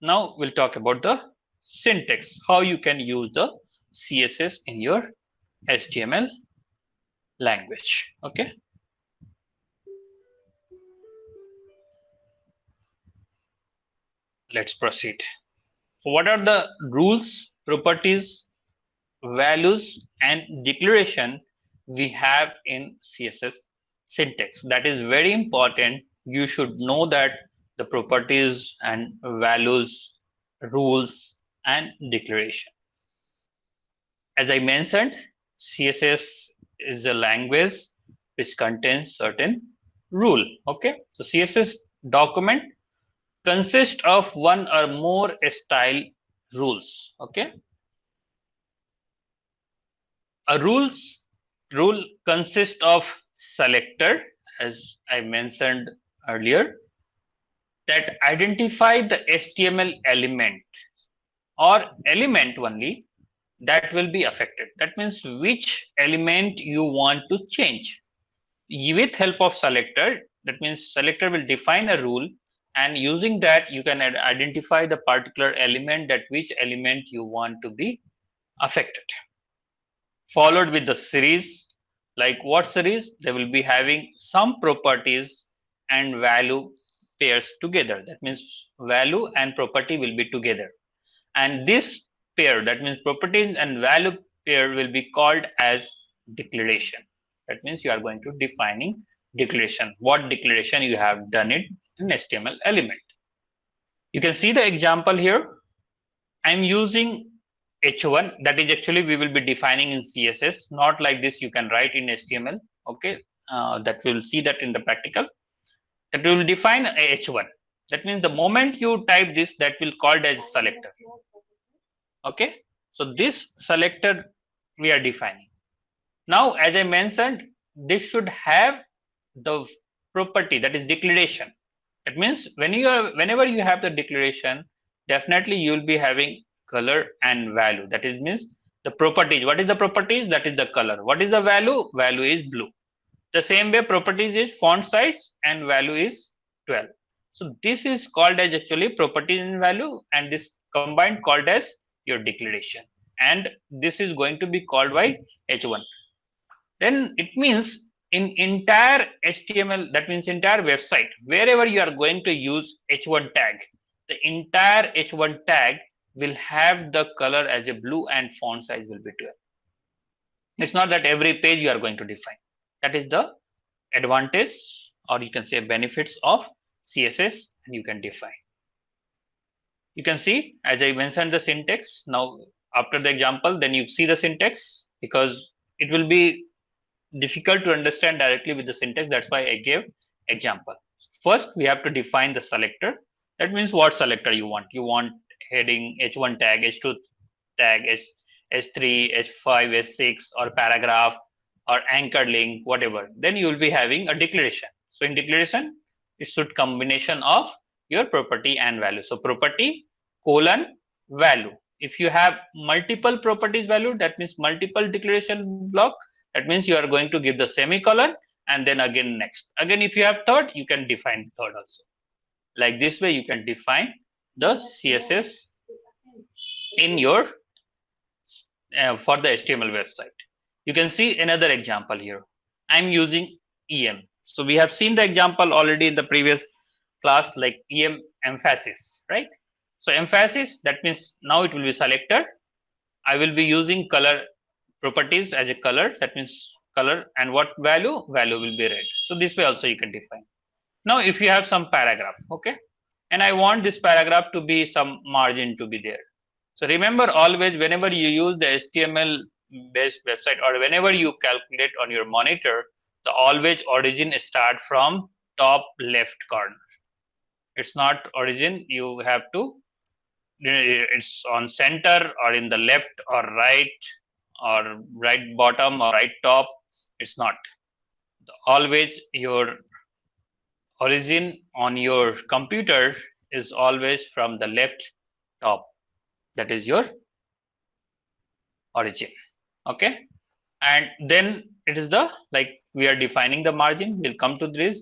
Now we'll talk about the syntax, how you can use the CSS in your HTML language. Okay. Let's proceed. What are the rules, properties, values, and declaration we have in CSS syntax? That is very important. You should know that the properties and values, rules, and declaration. As I mentioned, CSS is a language which contains certain rule. Okay, so CSS document consists of one or more style rules. Okay, a rule consists of selector, as I mentioned earlier, that identify the HTML element or element only that will be affected. That means which element you want to change. With help of selector, that means selector will define a rule, and using that you can identify the particular element, that which element you want to be affected. Followed with the series, like what series? They will be having some properties and value pairs together. That means value and property will be together, and this pair, that means properties and value pair, will be called as declaration. That means you are going to defining declaration, what declaration you have done it in HTML element. You can see the example here. I'm using h1, that is actually we will be defining in CSS, not like this you can write in HTML. Okay, that we will see that in the practical, that we will define a h1. That means the moment you type this, that will called as selector. Okay, so this selector we are defining. Now, as I mentioned, this should have the property, that is declaration. That means whenever you have the declaration, definitely you will be having color and value. That is means the properties. What is the properties? That is the color. What is the value? Value is blue. The same way properties is font size and value is 12. So this is called as actually properties and value, and this combined called as your declaration. And this is going to be called by h1. Then it means in entire HTML, that means entire website, wherever you are going to use h1 tag, the entire h1 tag will have the color as a blue and font size will be 12. It's not that every page you are going to define. That is the advantage, or you can say benefits of CSS, and you can define. You can see, as I mentioned, the syntax. Now, after the example, then you see the syntax, because it will be difficult to understand directly with the syntax. That's why I gave example. First, we have to define the selector. That means what selector you want. You want heading, h1 tag, h2 tag, h3, h5, h6, or paragraph, or anchor link, whatever. Then you will be having a declaration. So in declaration, it should combination of your property and value. So property colon value. If you have multiple properties value, that means multiple declaration block. That means you are going to give the semicolon and then again next. Again, if you have third, you can define third also. Like this way, you can define the CSS in your for the HTML website. You can see another example here. I'm using EM. So we have seen the example already in the previous class, like EM emphasis, right? So emphasis, that means now it will be selector. I will be using color properties as a color, that means color, and what value? Value will be red. So this way also you can define. Now if you have some paragraph, okay, and I want this paragraph to be some margin to be there. So remember always, whenever you use the HTML based website, or whenever you calculate on your monitor, the always origin start from top left corner. It's not origin, you have to, it's on center or in the left or right bottom or right top. It's not. Always your origin on your computer is always from the left top. That is your origin. Okay, and then it is the, like we are defining the margin. We'll come to this.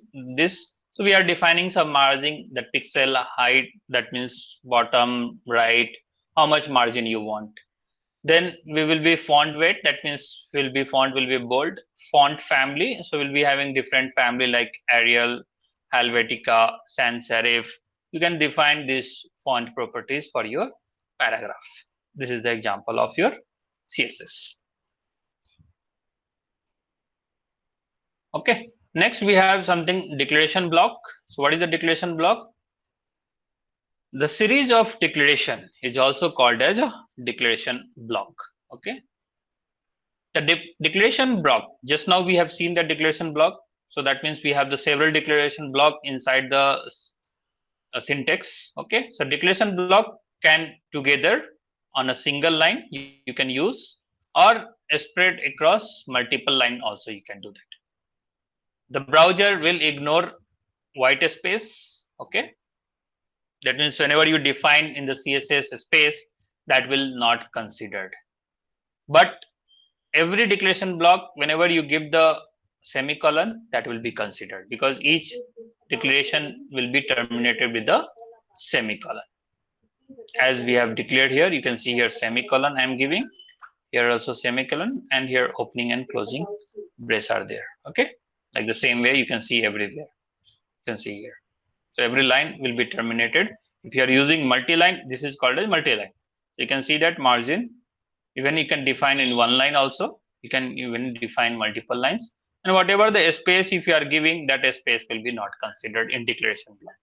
So we are defining some margin, the pixel height, that means bottom right, how much margin you want. Then we will be font weight, that means font will be bold. Font family, so we'll be having different family like Arial, Helvetica, Sans Serif. You can define these font properties for your paragraph. This is the example of your CSS. Okay, next we have something declaration block. So what is the declaration block? The series of declaration is also called as a declaration block. Okay, the declaration block, just now we have seen the declaration block. So that means we have the several declaration block inside the syntax. Okay, so declaration block can together on a single line you can use, or spread across multiple line also you can do that. The browser will ignore white space. Okay, that means whenever you define in the CSS space, that will not considered. But every declaration block, whenever you give the semicolon, that will be considered, because each declaration will be terminated with the semicolon. As we have declared here, you can see here semicolon I am giving, here also semicolon, and here opening and closing brace are there. Okay, like the same way you can see everywhere. You can see here. So every line will be terminated. If you are using multi-line, this is called as multi-line. You can see that margin, even you can define in one line also. You can even define multiple lines. And whatever the space if you are giving, that space will be not considered in declaration block.